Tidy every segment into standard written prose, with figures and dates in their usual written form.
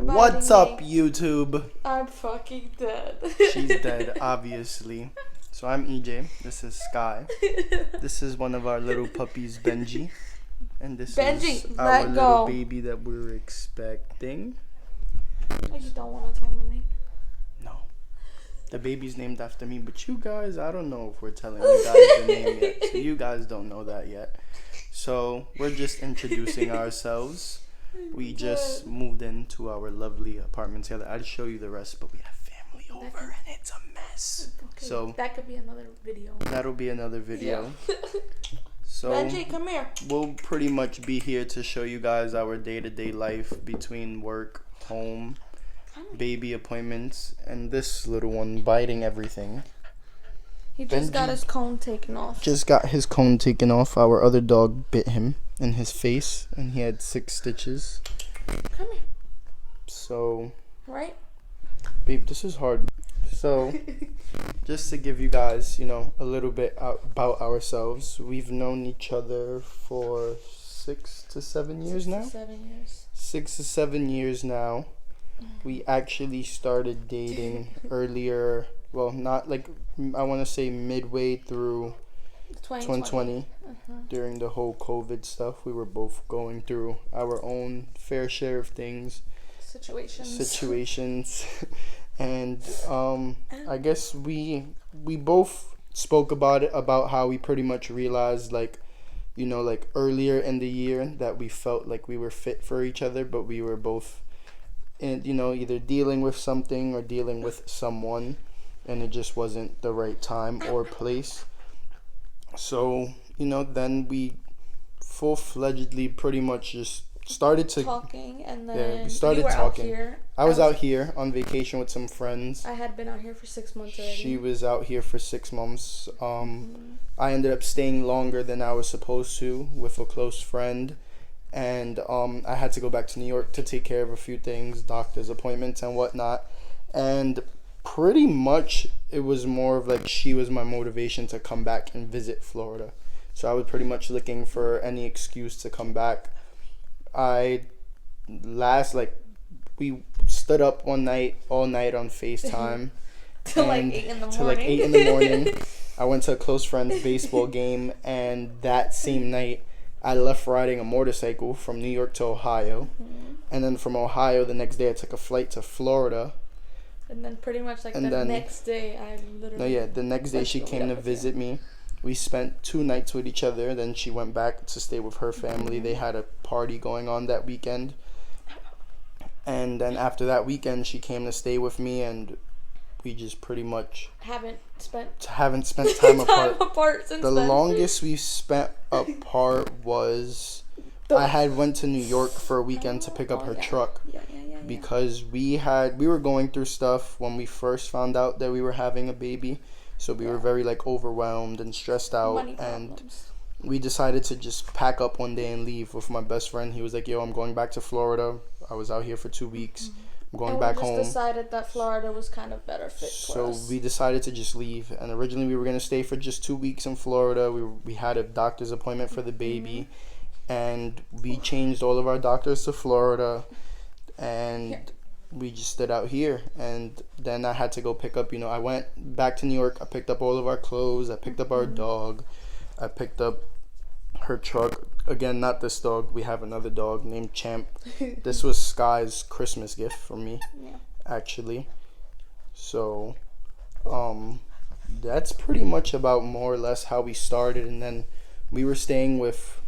What's up, YouTube? I'm fucking dead. She's dead, obviously. So I'm EJ. This is Sky. This is one of our little puppies, Benji. And this is our little baby that we're expecting. I just don't want to tell the name. No. The baby's named after me, but you guys, I don't know if we're telling you guys the name yet. So you guys don't know that yet. So we're just introducing ourselves. We just moved into our lovely apartment together. I'll show you the rest, but we have family over and it's a mess. Okay, so that could be another video. That'll be another video. Yeah. So Benji, come here. We'll pretty much be here to show you guys our day-to-day life between work, home, baby appointments, and this little one biting everything. He just got his cone taken off. Just got his cone taken off. Our other dog bit him in his face, and he had 6 stitches. Come here. So, right? Babe, this is hard. So, just to give you guys, a little bit about ourselves. We've known each other for 6 to 7 years now. 7 years. 6 to 7 years now. We actually started dating earlier. Well, not like, I want to say midway through 2020. During the whole COVID stuff. We were both going through our own fair share of things. Situations. And I guess we both spoke about it, about how we pretty much realized like earlier in the year that we felt like we were fit for each other, but we were both either dealing with something or dealing with someone, and it just wasn't the right time or place. So then we full-fledgedly pretty much just started to talking, and then we started talking. I was out here on vacation with some friends. I had been out here for 6 months already. She was out here for 6 months. I ended up staying longer than I was supposed to with a close friend, and I had to go back to New York to take care of a few things, doctor's appointments and whatnot. And pretty much it was more of like she was my motivation to come back and visit Florida. So I was pretty much looking for any excuse to come back. We stood up all night on FaceTime. Till like 8 in the morning. I went to a close friend's baseball game, and that same night I left riding a motorcycle from New York to Ohio. And then from Ohio, the next day I took a flight to Florida. And then pretty much the next day I literally... the next day she came to visit me. We spent 2 nights with each other. Then she went back to stay with her family. They had a party going on that weekend. And then after that weekend, she came to stay with me, and we just pretty much haven't spent time apart since the then. Longest we spent apart was I had went to New York for a weekend to pick up her truck. Because we were going through stuff when we first found out that we were having a baby. So we were very overwhelmed and stressed out, and we decided to just pack up one day and leave with my best friend. He was like, yo, I'm going back to Florida. I was out here for 2 weeks. I'm going back home. We just decided that Florida was kind of better fit for us. So we decided to just leave. And originally we were going to stay for just 2 weeks in Florida. We had a doctor's appointment for the baby. And we changed all of our doctors to Florida. And we just stood out here. And then I had to go pick up, I went back to New York. I picked up all of our clothes. I picked up our dog. I picked up her truck. Again, not this dog. We have another dog named Champ. This was Sky's Christmas gift for me, actually. So, that's pretty much about more or less how we started. And then we were staying with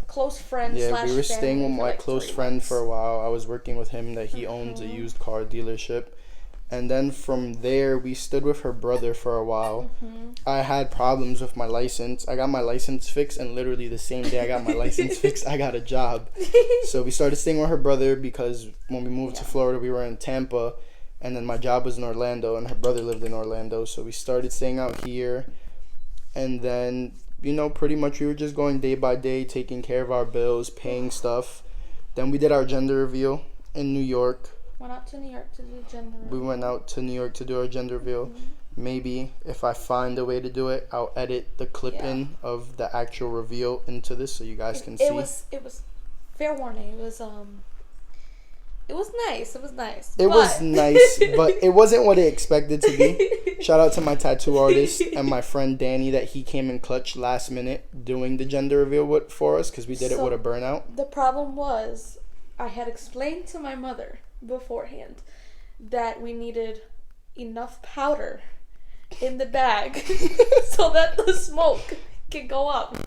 close friends. Yeah, we were staying with my close friend for a while. I was working with him that he owns a used car dealership. And then from there, we stood with her brother for a while. I had problems with my license. I got my license fixed, and literally the same day I got my license fixed, I got a job. So we started staying with her brother because when we moved to Florida, we were in Tampa. And then my job was in Orlando, and her brother lived in Orlando. So we started staying out here. And then, pretty much we were just going day by day, taking care of our bills, paying stuff. Then we did our gender reveal in New York. We went out to New York to do our gender reveal. Maybe if I find a way to do it, I'll edit the clip in of the actual reveal into this so you guys can see. It was fair warning. It was It was nice. It was nice. But it wasn't what it expected to be. Shout out to my tattoo artist and my friend Danny that he came in clutch last minute doing the gender reveal for us because we did it with a burnout. The problem was I had explained to my mother beforehand that we needed enough powder in the bag so that the smoke can go up.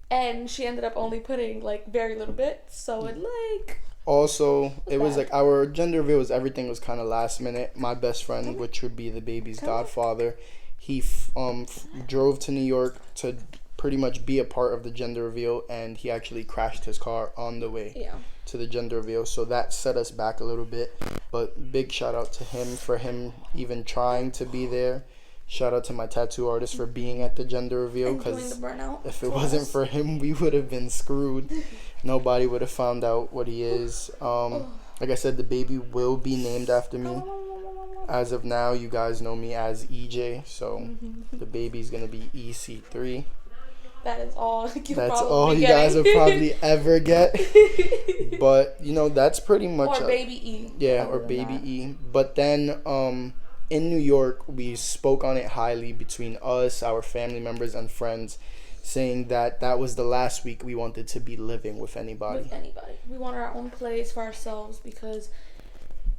And she ended up only putting like very little bit, so it like... Also, it was like our gender reveal was everything was kind of last minute. My best friend, which would be the baby's godfather, he drove to New York to pretty much be a part of the gender reveal, and he actually crashed his car on the way to the gender reveal. So that set us back a little bit. But big shout out to him for him even trying to be there. Shout out to my tattoo artist for being at the gender reveal, because if it wasn't for him, we would have been screwed. Nobody would have found out what he is. Like I said, the baby will be named after me. As of now, you guys know me as EJ, so the baby's gonna be EC3. That is all. That's all you guys will probably ever get. But you know, that's pretty much. Or baby E. Yeah, or baby E. But then, in New York, we spoke on it highly between us, our family members, and friends, saying that was the last week we wanted to be living with anybody. We want our own place for ourselves, because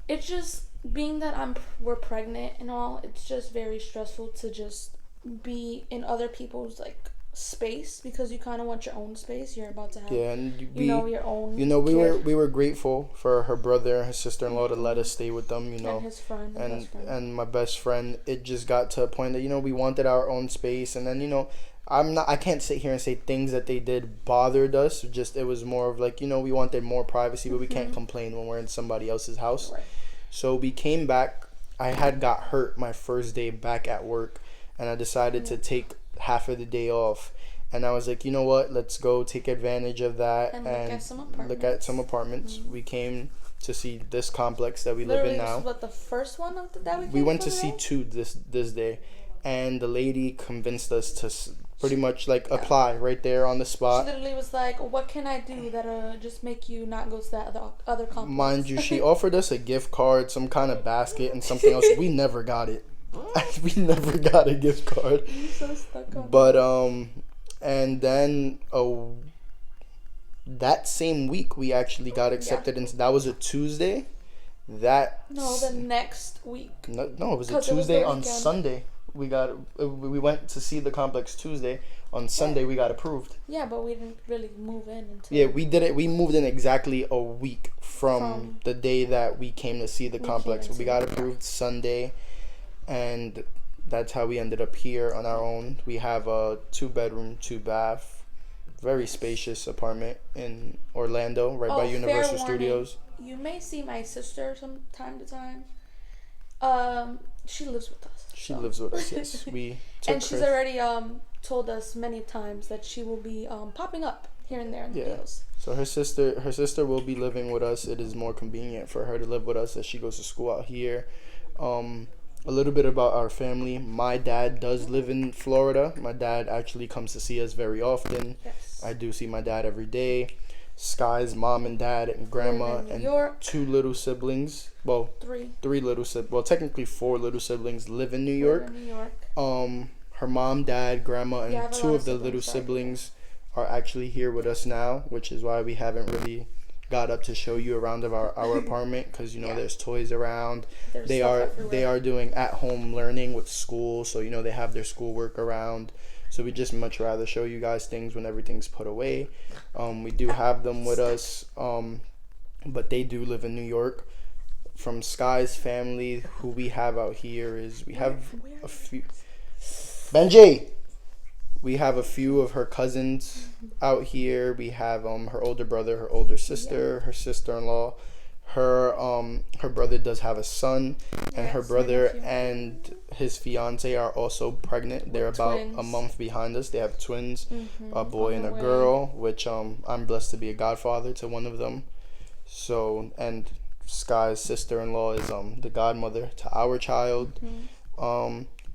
it's just, being that we're pregnant and all, it's just very stressful to just be in other people's like space, because you kind of want your own space. You're about to have and your own we were grateful for her brother and her sister-in-law to let us stay with them, and his friend and my best friend. It just got to a point that we wanted our own space, and then I can't sit here and say things that they did bothered us. Just it was more of like we wanted more privacy, but we can't complain when we're in somebody else's house. Right. So we came back. I had got hurt my first day back at work, and I decided to take half of the day off, and I was like, you know what, let's go take advantage of that and look at some apartments. We came to see this complex that we live in now. What, the first one of that we went to see two this day, and the lady convinced us to pretty much like apply right there on the spot. She literally was like, what can I do that'll just make you not go to that other complex? Mind you, she offered us a gift card, some kind of basket, and something else. We never got it. We never got a gift card. I'm so stuck on but and then that same week we actually got accepted, and that was a Tuesday. The next week. No, it was a Tuesday. On Sunday we went to see the complex Tuesday. On Sunday we got approved. Yeah, but we didn't really move in until... we did it. We moved in exactly a week from the day that we came to see the complex. We got approved Sunday. And that's how we ended up here on our own. We have a 2-bedroom, 2-bath, very spacious apartment in Orlando, right by Universal Studios. You may see my sister from time to time. She lives with us. She lives with us, yes. And she's already told us many times that she will be popping up here and there in the videos. So her sister will be living with us. It is more convenient for her to live with us as she goes to school out here. A little bit about our family. My dad does live in Florida. My dad actually comes to see us very often. Yes. I do see my dad every day. Sky's mom and dad and grandma and 2 little siblings. Well, 3 little siblings. Well, technically 4 little siblings live in New York. Her mom, dad, grandma, and 2 of the little siblings are actually here with us now, which is why we haven't really got up to show you around of our apartment, because there's toys around. They are doing at-home learning with school, so they have their schoolwork around. So we just much rather show you guys things when everything's put away. We do have them with us, but they do live in New York. From Sky's family, who we have out here is we have a few. Benji. We have a few of her cousins out here. We have her older brother, her older sister, her sister-in-law. Her brother does have a son, and her brother and his fiance are also pregnant. They're about a month behind us. They have twins, a boy and a girl, which I'm blessed to be a godfather to one of them. So, and Sky's sister-in-law is the godmother to our child.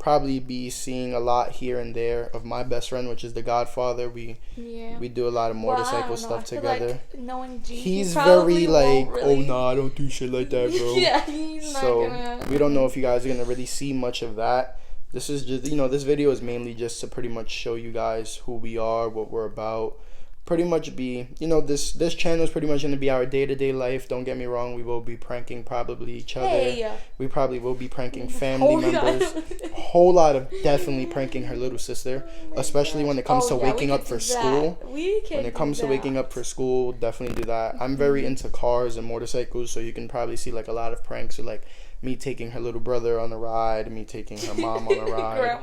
probably be seeing a lot here and there of my best friend, which is the Godfather. We do a lot of motorcycle stuff together. Like, knowing G, he's very like, really... oh nah, I don't do shit like that, bro. Yeah, he's not gonna... we don't know if you guys are gonna really see much of that. This is just, this video is mainly just to pretty much show you guys who we are, what we're about. Pretty much be, this channel is pretty much going to be our day-to-day life. Don't get me wrong, we will be pranking probably each other. Hey. We probably will be pranking family members. A whole lot of definitely pranking her little sister, especially when it comes to waking up for school. When it comes to waking up for school, definitely do that. I'm very into cars and motorcycles, so you can probably see like a lot of pranks of like me taking her little brother on a ride, me taking her mom on a ride.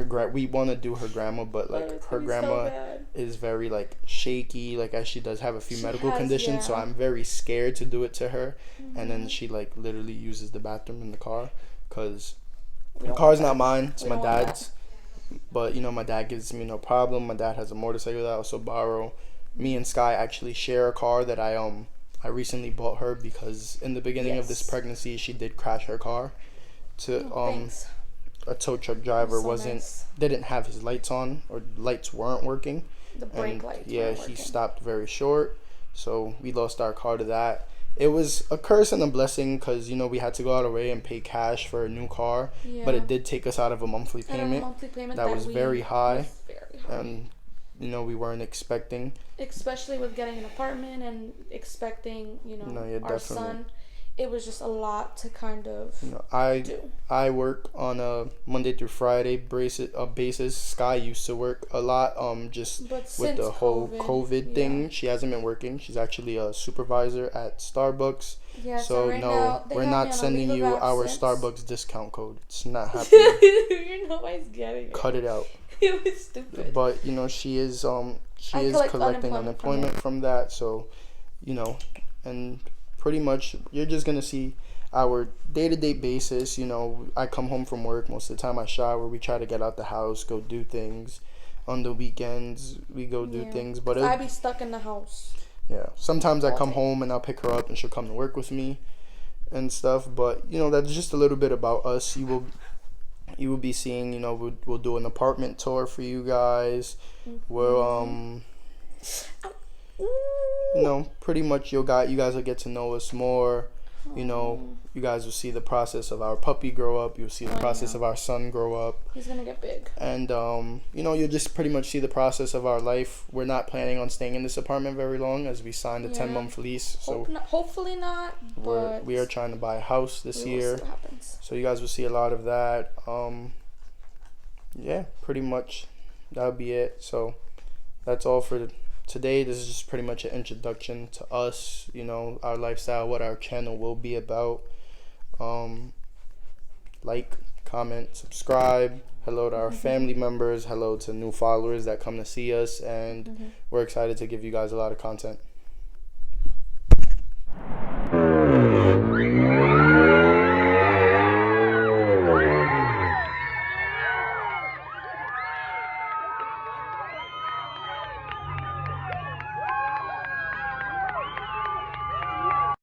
Grandma. We want to do her grandma, but like her grandma is very like shaky, like as she does have a few medical conditions, so I'm very scared to do it to her. And then she like literally uses the bathroom in the car, because the car's not mine, it's my dad's. But my dad gives me no problem. My dad has a motorcycle that I also borrow. Me and Sky actually share a car that I recently bought her, because in the beginning of this pregnancy she did crash her car to a tow truck driver didn't have his lights on, or lights weren't working. The brake lights. Yeah, he stopped very short, so we lost our car to that. It was a curse and a blessing, because we had to go out of our way and pay cash for a new car, but it did take us out of a monthly payment that was very high. And we weren't expecting, especially with getting an apartment and expecting our son. It was just a lot to kind of do. I work on a Monday through Friday basis. Sky used to work a lot just with the whole COVID thing. She hasn't been working. She's actually a supervisor at Starbucks. Yeah, so right no, now, we're not sending you our Starbucks discount code. It's not happening. Nobody's getting it. Cut it out. It was stupid. But she is collecting unemployment from that, so and pretty much you're just gonna see our day-to-day basis. I come home from work, most of the time I shower, we try to get out the house, go do things. On the weekends we go do things, but I be stuck in the house. Yeah, sometimes I come home and I'll pick her up and she'll come to work with me and stuff. But that's just a little bit about us. You will be seeing, we'll do an apartment tour for you guys. We'll pretty much you guys will get to know us more. You guys will see the process of our puppy grow up. You'll see the process of our son grow up. He's gonna get big. And you'll just pretty much see the process of our life. We're not planning on staying in this apartment very long, as we signed a 10-month lease. So hopefully not. We are trying to buy a house this year. See what happens. So you guys will see a lot of that. Yeah, pretty much that'll be it. So that's all for today. This is just pretty much an introduction to us, our lifestyle, what our channel will be about. Like, comment, subscribe. Hello to our family members. Hello to new followers that come to see us. And we're excited to give you guys a lot of content.